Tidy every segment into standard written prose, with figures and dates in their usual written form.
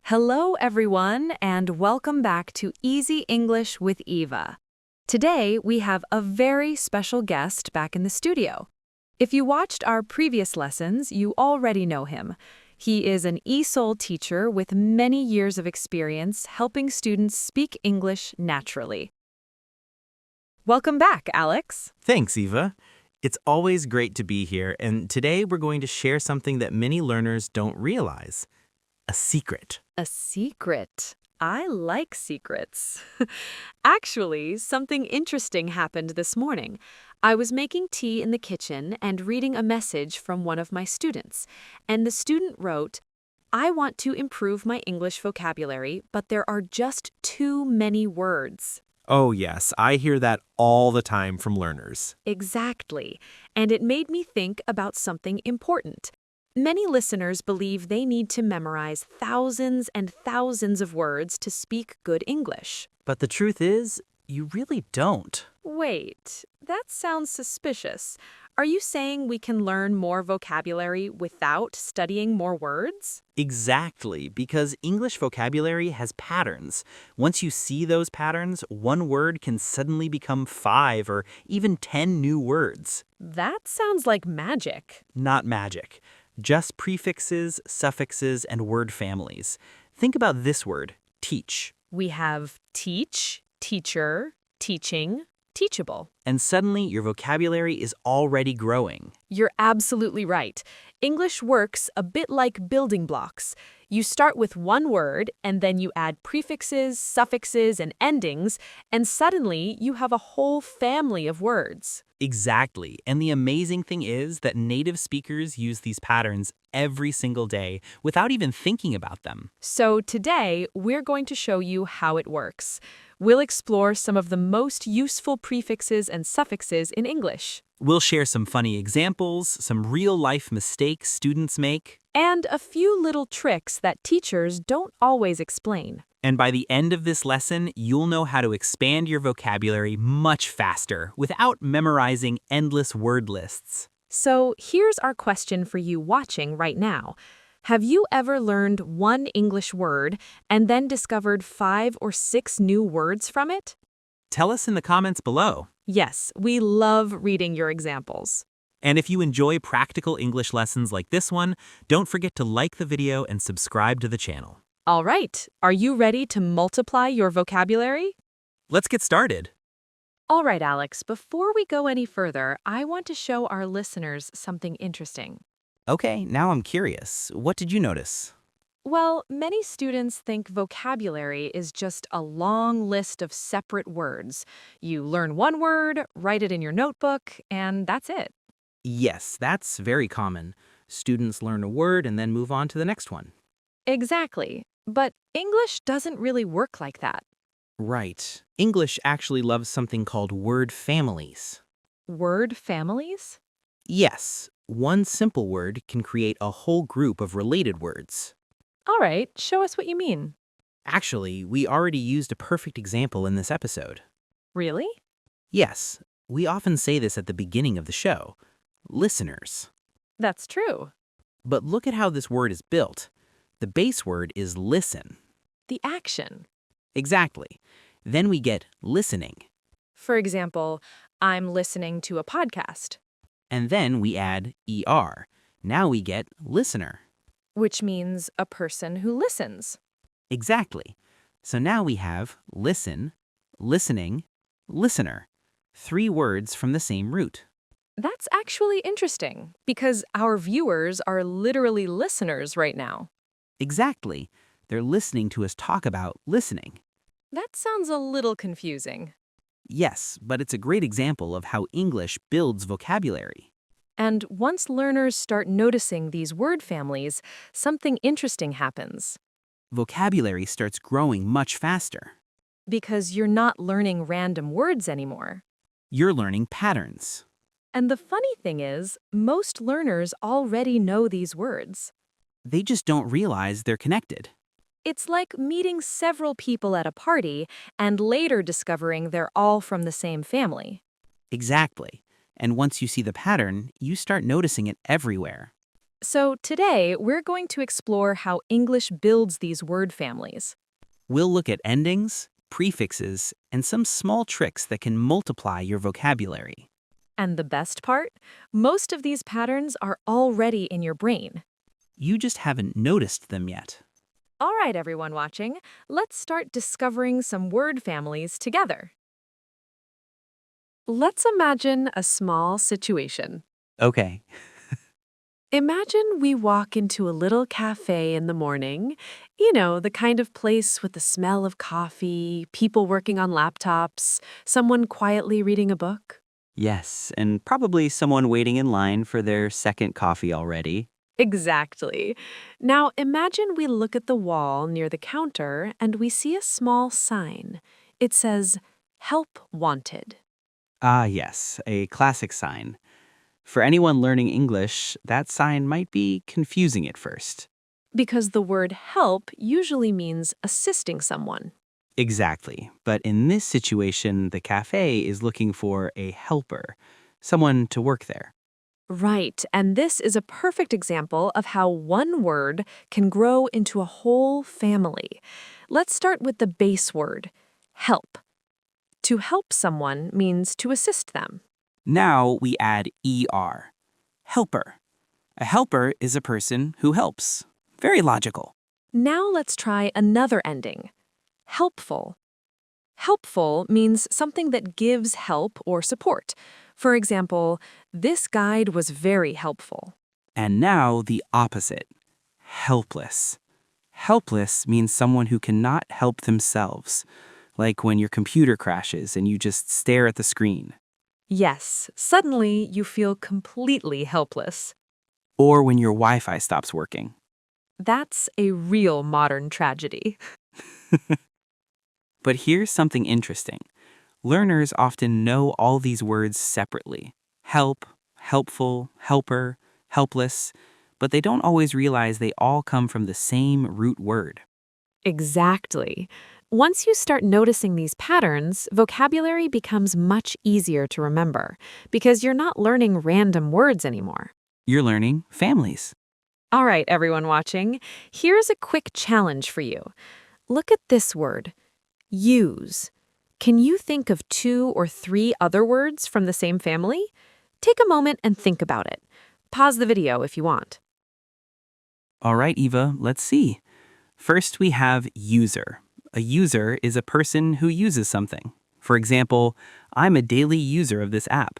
Hello, everyone, and welcome back to Easy English with Eva. Today, we have a very special guest back in the studio. If you watched our previous lessons, you already know him. He is an ESOL teacher with many years of experience helping students speak English naturally. Welcome back, Alex. Thanks, Eva. It's always great to be here, and today we're going to share something that many learners don't realize. A secret. A secret. I like secrets. Actually, something interesting happened this morning. I was making tea in the kitchen and reading a message from one of my students, and the student wrote, "I want to improve my English vocabulary, but there are just too many words." Oh yes, I hear that all the time from learners. Exactly. And it made me think about something important. Many listeners believe they need to memorize thousands and thousands of words to speak good English. But the truth is, you really don't. Wait, that sounds suspicious. Are you saying we can learn more vocabulary without studying more words? Exactly, because English vocabulary has patterns. Once you see those patterns, one word can suddenly become 5 or even 10 new words. That sounds like magic. Not magic. Just prefixes, suffixes, and word families. Think about this word, teach. We have teach, teacher, teaching, teachable. And suddenly your vocabulary is already growing. You're absolutely right. English works a bit like building blocks. You start with one word, and then you add prefixes, suffixes, and endings, and suddenly you have a whole family of words. Exactly. And the amazing thing is that native speakers use these patterns every single day without even thinking about them. So today, we're going to show you how it works. We'll explore some of the most useful prefixes and suffixes in English. We'll share some funny examples, some real-life mistakes students make, And a few little tricks that teachers don't always explain. and by the end of this lesson, you'll know how to expand your vocabulary much faster without memorizing endless word lists. So here's our question for you watching right now. Have you ever learned one English word and then discovered 5 or 6 new words from it? Tell us in the comments below. Yes, we love reading your examples. And if you enjoy practical English lessons like this one, don't forget to like the video and subscribe to the channel. All right, are you ready to multiply your vocabulary? Let's get started. All right, Alex, before we go any further, I want to show our listeners something interesting. Okay, now I'm curious. What did you notice? Well, many students think vocabulary is just a long list of separate words. You learn one word, write it in your notebook, and that's it. Yes, that's very common. Students learn a word and then move on to the next one. Exactly. But English doesn't really work like that. Right. English actually loves something called word families. Word families? Yes, one simple word can create a whole group of related words. All right, show us what you mean. Actually, we already used a perfect example in this episode. Really? Yes, we often say this at the beginning of the show. Listeners. That's true. But look at how this word is built. The base word is listen. The action. Exactly. Then we get listening. For example, I'm listening to a podcast, And then we add ER. Now we get listener. which means a person who listens. Exactly. So now we have listen, listening, listener. 3 words from the same root. That's actually interesting because our viewers are literally listeners right now. Exactly. They're listening to us talk about listening. That sounds a little confusing. Yes, but it's a great example of how English builds vocabulary. And once learners start noticing these word families, something interesting happens. Vocabulary starts growing much faster. Because you're not learning random words anymore. You're learning patterns. And the funny thing is, most learners already know these words. They just don't realize they're connected. It's like meeting several people at a party and later discovering they're all from the same family. Exactly. And once you see the pattern, you start noticing it everywhere. So today, we're going to explore how English builds these word families. We'll look at endings, prefixes, and some small tricks that can multiply your vocabulary. And the best part? Most of these patterns are already in your brain. You just haven't noticed them yet. All right, everyone watching, let's start discovering some word families together. Let's imagine a small situation. Okay. Imagine we walk into a little cafe in the morning. You know, the kind of place with the smell of coffee, people working on laptops, someone quietly reading a book. Yes, and probably someone waiting in line for their second coffee already. Exactly. Now imagine we look at the wall near the counter and we see a small sign. It says, "Help Wanted." Ah, yes, a classic sign. For anyone learning English, that sign might be confusing at first. Because the word help usually means assisting someone. Exactly. But in this situation, the cafe is looking for a helper, someone to work there. Right, and this is a perfect example of how one word can grow into a whole family. Let's start with the base word, help. To help someone means to assist them. Now we add ER, helper. A helper is a person who helps. Very logical. Now let's try another ending, helpful. Helpful means something that gives help or support. For example, this guide was very helpful. And now the opposite, helpless. Helpless means someone who cannot help themselves, like when your computer crashes and you just stare at the screen. Yes, suddenly you feel completely helpless. Or when your Wi-Fi stops working. That's a real modern tragedy. But here's something interesting. Learners often know all these words separately. Help, helpful, helper, helpless, but they don't always realize they all come from the same root word. Exactly. Once you start noticing these patterns, vocabulary becomes much easier to remember because you're not learning random words anymore. You're learning families. All right, everyone watching, here's a quick challenge for you. Look at this word, use. Can you think of 2 or 3 other words from the same family? Take a moment and think about it. Pause the video if you want. All right, Eva, let's see. First, we have user. A user is a person who uses something. For example, I'm a daily user of this app.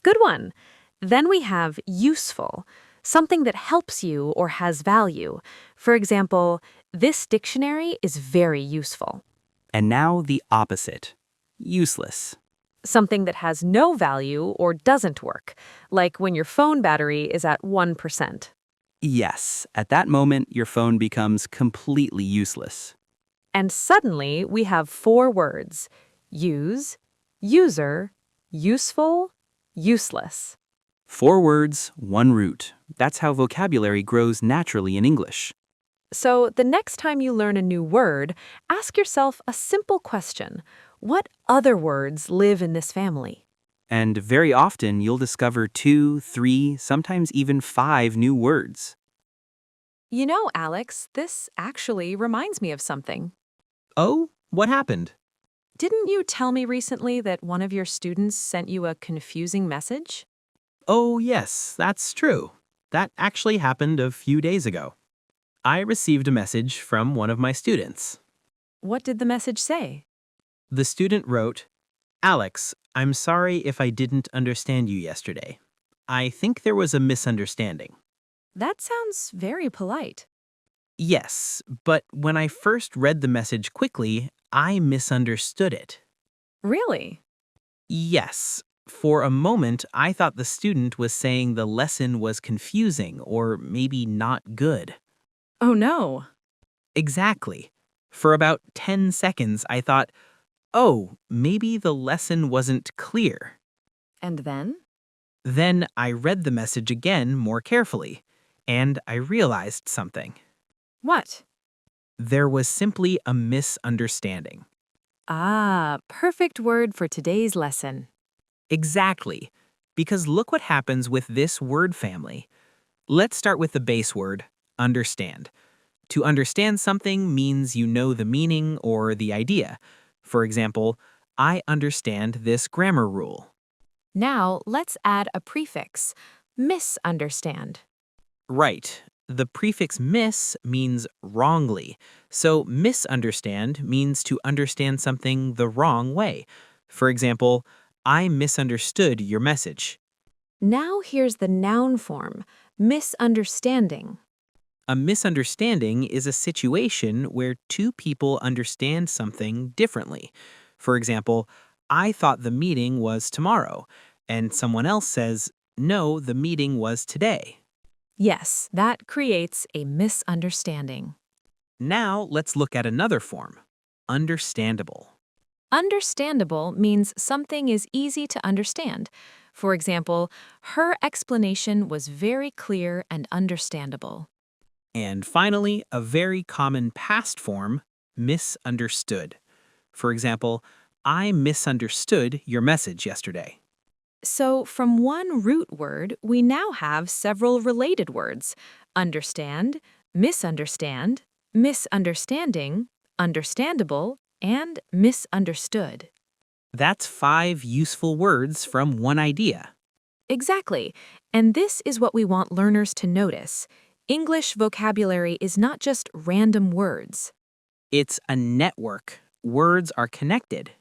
Good one. Then we have useful, something that helps you or has value. For example, this dictionary is very useful. And now the opposite, useless. Something that has no value or doesn't work, like when your phone battery is at 1%. Yes, at that moment, your phone becomes completely useless. And suddenly we have 4 words, use, user, useful, useless. 4 words, 1 root. That's how vocabulary grows naturally in English. So the next time you learn a new word, ask yourself a simple question. What other words live in this family? And very often, you'll discover 2, 3, sometimes even 5 new words. You know, Alex, this actually reminds me of something. Oh, what happened? Didn't you tell me recently that one of your students sent you a confusing message? Oh, yes, that's true. That actually happened a few days ago. I received a message from one of my students. What did the message say? The student wrote, "Alex, I'm sorry if I didn't understand you yesterday. I think there was a misunderstanding." That sounds very polite. Yes, but when I first read the message quickly, I misunderstood it. Really? Yes, for a moment, I thought the student was saying the lesson was confusing or maybe not good. Oh no. Exactly. For about 10 seconds, I thought, oh, maybe the lesson wasn't clear. And then? Then I read the message again more carefully, and I realized something. What? There was simply a misunderstanding. Ah, perfect word for today's lesson. Exactly. Because look what happens with this word family. Let's start with the base word, understand. To understand something means you know the meaning or the idea. For example, I understand this grammar rule. Now, let's add a prefix, misunderstand. Right. The prefix miss means wrongly. So misunderstand means to understand something the wrong way. For example, I misunderstood your message. Now here's the noun form, misunderstanding. A misunderstanding is a situation where two people understand something differently. For example, I thought the meeting was tomorrow, and someone else says, no, the meeting was today. Yes, that creates a misunderstanding. Now let's look at another form, understandable. Understandable means something is easy to understand. For example, her explanation was very clear and understandable. And finally, a very common past form, misunderstood. For example, I misunderstood your message yesterday. So, from one root word, we now have several related words: understand, misunderstand, misunderstanding, understandable, and misunderstood. That's 5 useful words from one idea. Exactly. And this is what we want learners to notice. English vocabulary is not just random words. It's a network. Words are connected.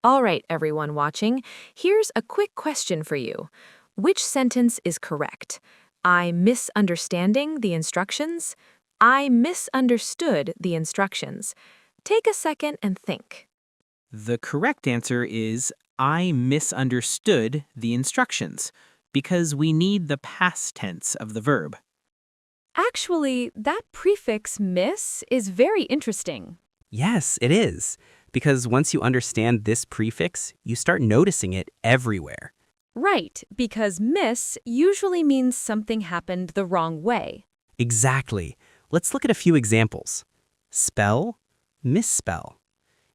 All right, everyone watching, here's a quick question for you. Which sentence is correct? I misunderstanding the instructions? I misunderstood the instructions. Take a second and think. The correct answer is I misunderstood the instructions because we need the past tense of the verb. Actually, that prefix miss is very interesting. Yes, it is. Because once you understand this prefix, you start noticing it everywhere. Right, because miss usually means something happened the wrong way. Exactly. Let's look at a few examples. Spell, misspell.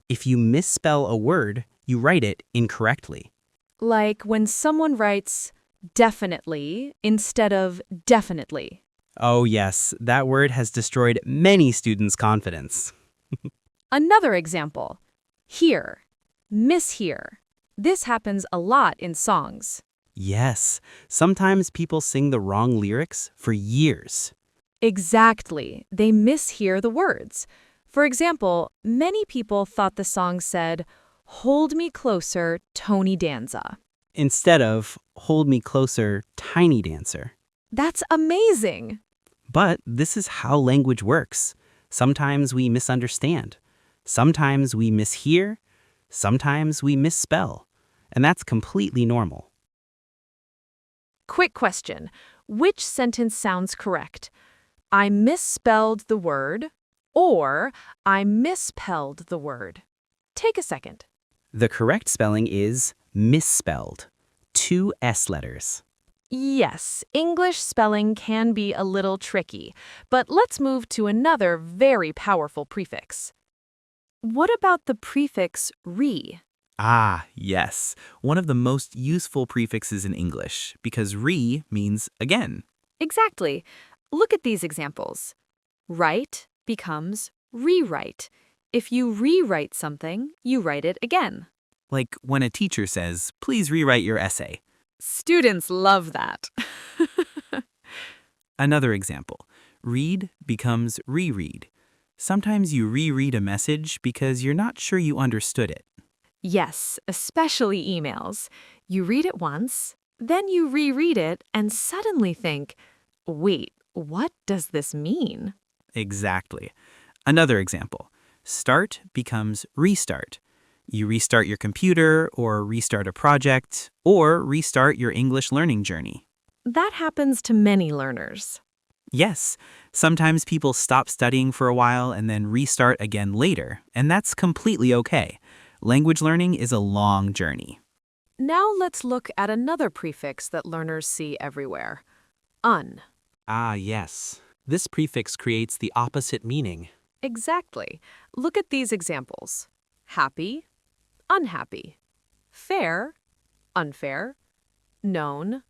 If you misspell a word, you write it incorrectly. Like when someone writes definitely instead of definitely. Oh yes, that word has destroyed many students' confidence. Another example, hear, mishear. This happens a lot in songs. Yes, sometimes people sing the wrong lyrics for years. Exactly, they mishear the words. For example, many people thought the song said, "Hold me closer, Tony Danza." Instead of Hold Me Closer, Tiny Dancer. That's amazing! But this is how language works. Sometimes we misunderstand. Sometimes we mishear. Sometimes we misspell. And that's completely normal. Quick question. Which sentence sounds correct? I misspelled the word, or I misspelled the word. Take a second. The correct spelling is misspelled. 2 S letters. Yes, English spelling can be a little tricky, but let's move to another very powerful prefix. What about the prefix re? Ah, yes. One of the most useful prefixes in English because re means again. Exactly. Look at these examples. Write becomes rewrite. If you rewrite something, you write it again. Like when a teacher says, please rewrite your essay. Students love that. Another example, read becomes reread. Sometimes you reread a message because you're not sure you understood it. Yes, especially emails. You read it once, then you reread it and suddenly think, wait, what does this mean? Exactly. Another example, start becomes restart. You restart your computer or restart a project or restart your English learning journey. That happens to many learners. Yes, sometimes people stop studying for a while and then restart again later, and that's completely okay. Language learning is a long journey. Now let's look at another prefix that learners see everywhere. Un. Ah, yes. This prefix creates the opposite meaning. Exactly. Look at these examples. Happy, unhappy. Fair, unfair. Known,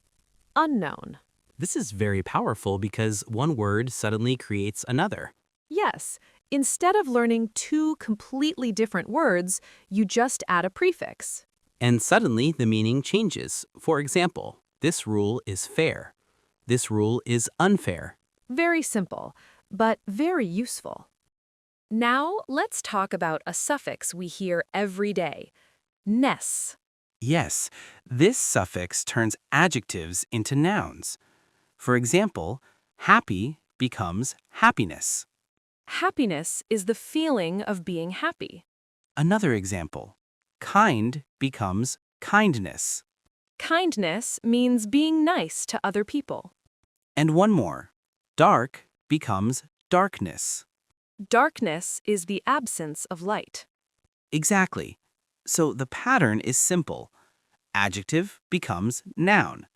unknown. This is very powerful because one word suddenly creates another. Yes, instead of learning two completely different words, you just add a prefix. And suddenly the meaning changes. For example, this rule is fair. This rule is unfair. Very simple, but very useful. Now, let's talk about a suffix we hear every day, ness. Yes, this suffix turns adjectives into nouns. For example, happy becomes happiness. Happiness is the feeling of being happy. Another example, kind becomes kindness. Kindness means being nice to other people. And one more, dark becomes darkness. Darkness is the absence of light. Exactly. So the pattern is simple. Adjective becomes noun.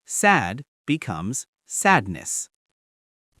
Sad becomes sadness.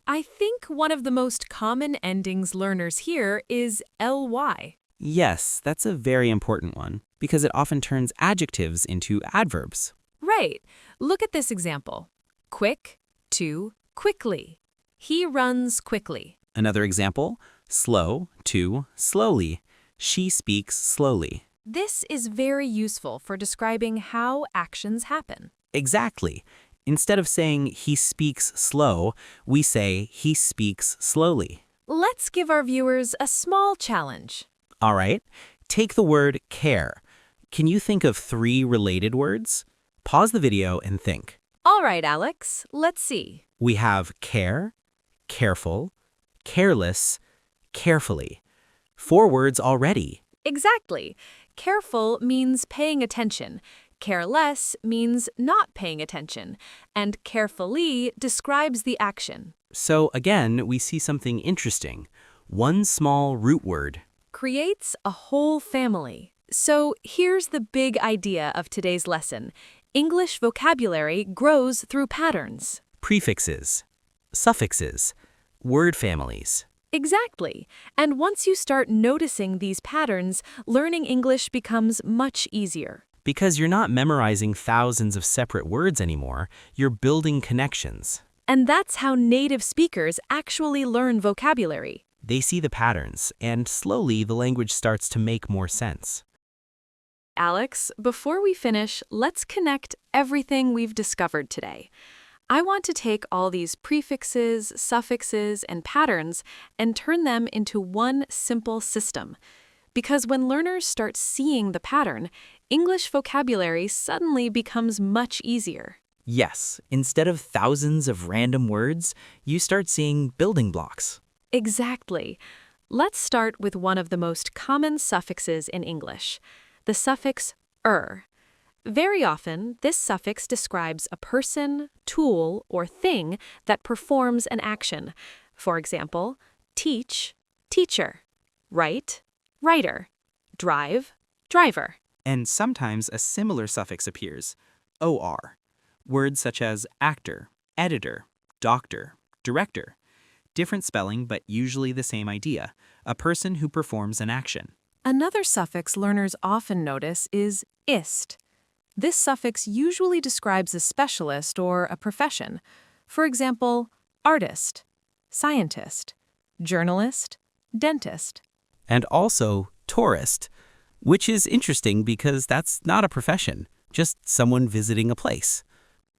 I think one of the most common endings learners hear is ly. Yes, that's a very important one because it often turns adjectives into adverbs. Right. Look at this example. Quick to quickly. He runs quickly. Another example, slow to slowly. She speaks slowly. This is very useful for describing how actions happen. Exactly. Instead of saying he speaks slow, we say he speaks slowly. Let's give our viewers a small challenge. All right, take the word care. Can you think of 3 related words? Pause the video and think. All right, Alex, let's see. We have care, careful, careless, carefully. 4 words already. Exactly. Careful means paying attention. Careless means not paying attention. And carefully describes the action. So again, we see something interesting. One small root word. Creates a whole family. So here's the big idea of today's lesson. English vocabulary grows through patterns. Prefixes, suffixes, word families. Exactly. And once you start noticing these patterns, learning English becomes much easier. Because you're not memorizing thousands of separate words anymore, you're building connections. And that's how native speakers actually learn vocabulary. They see the patterns, and slowly the language starts to make more sense. Alex, before we finish, let's connect everything we've discovered today. I want to take all these prefixes, suffixes, and patterns and turn them into one simple system. Because when learners start seeing the pattern, English vocabulary suddenly becomes much easier. Yes, instead of thousands of random words, you start seeing building blocks. Exactly. Let's start with one of the most common suffixes in English, the suffix er. Very often, this suffix describes a person, tool, or thing that performs an action. For example, teach, teacher, write, writer, drive, driver. And sometimes a similar suffix appears, or. Words such as actor, editor, doctor, director. Different spelling, but usually the same idea, a person who performs an action. Another suffix learners often notice is ist. This suffix usually describes a specialist or a profession. For example, artist, scientist, journalist, dentist. And also tourist, which is interesting because that's not a profession, just someone visiting a place.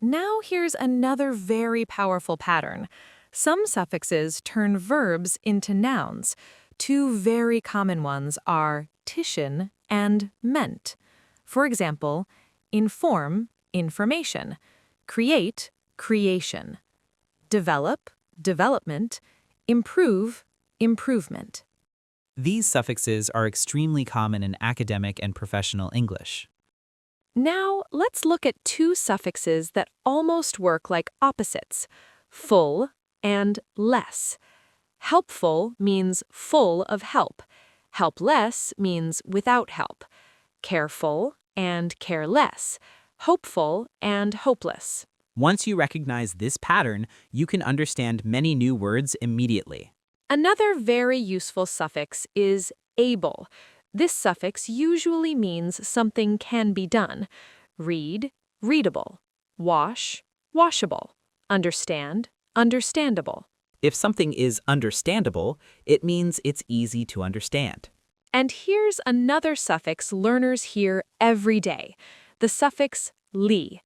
Now here's another very powerful pattern. Some suffixes turn verbs into nouns. 2 very common ones are tion and ment. For example, inform, information, create, creation, develop, development, improve, improvement. These suffixes are extremely common in academic and professional English. Now, let's look at 2 suffixes that almost work like opposites, full and less. Helpful means full of help. Helpless means without help. Careful and careless. Hopeful and hopeless. Once you recognize this pattern, you can understand many new words immediately. Another very useful suffix is able. This suffix usually means something can be done. Read, readable. Wash, washable. understand, understandable. If something is understandable, it means it's easy to understand. And here's another suffix learners hear every day, the suffix li.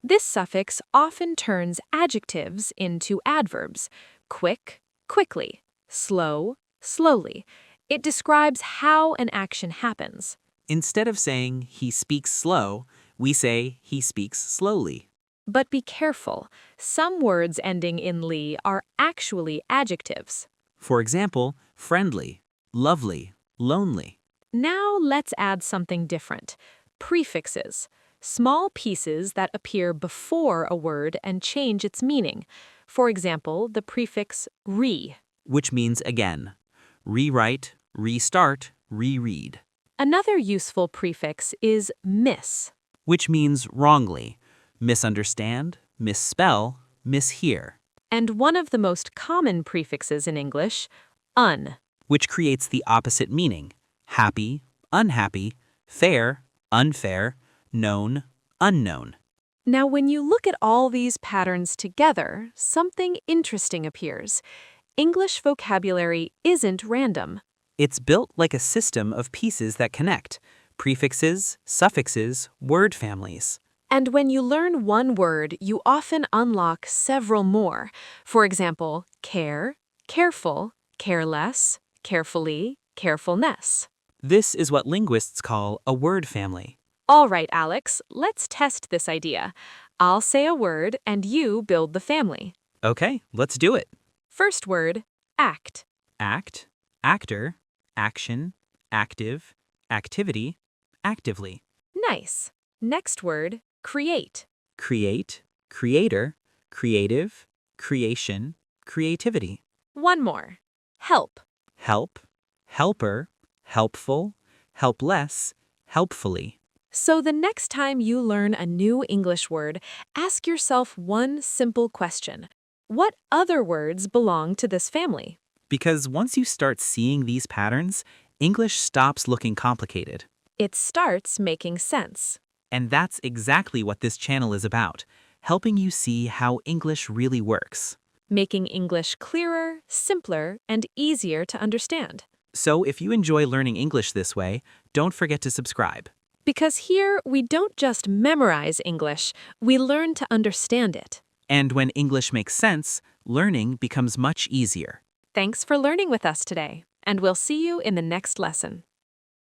This suffix often turns adjectives into adverbs. Quick, quickly. Slow, slowly. It describes how an action happens. Instead of saying he speaks slow, we say he speaks slowly. But be careful. Some words ending in li are actually adjectives. For example, friendly, lovely, lonely. Now let's add something different. Prefixes. Small pieces that appear before a word and change its meaning. For example, the prefix re. Which means again. Rewrite, restart, reread. Another useful prefix is miss. Which means wrongly. Misunderstand, misspell, mishear. And one of the most common prefixes in English, un. Which creates the opposite meaning. Happy, unhappy, fair, unfair, known, unknown. Now, when you look at all these patterns together, something interesting appears. English vocabulary isn't random. It's built like a system of pieces that connect. Prefixes, suffixes, word families. And when you learn one word, you often unlock several more. For example, care, careful, careless, carefully, carefulness. This is what linguists call a word family. All right, Alex, let's test this idea. I'll say a word and you build the family. Okay, let's do it. First word, act. Act, actor, action, active, activity, actively. Nice. Next word, create. Create, creator, creative, creation, creativity. One more, help. Help, helper, helpful, helpless, helpfully. So the next time you learn a new English word, ask yourself one simple question. What other words belong to this family? Because once you start seeing these patterns, English stops looking complicated. It starts making sense. And that's exactly what this channel is about, helping you see how English really works. Making English clearer, simpler, and easier to understand. So if you enjoy learning English this way, don't forget to subscribe. Because here, we don't just memorize English, we learn to understand it. And when English makes sense, learning becomes much easier. Thanks for learning with us today, and we'll see you in the next lesson.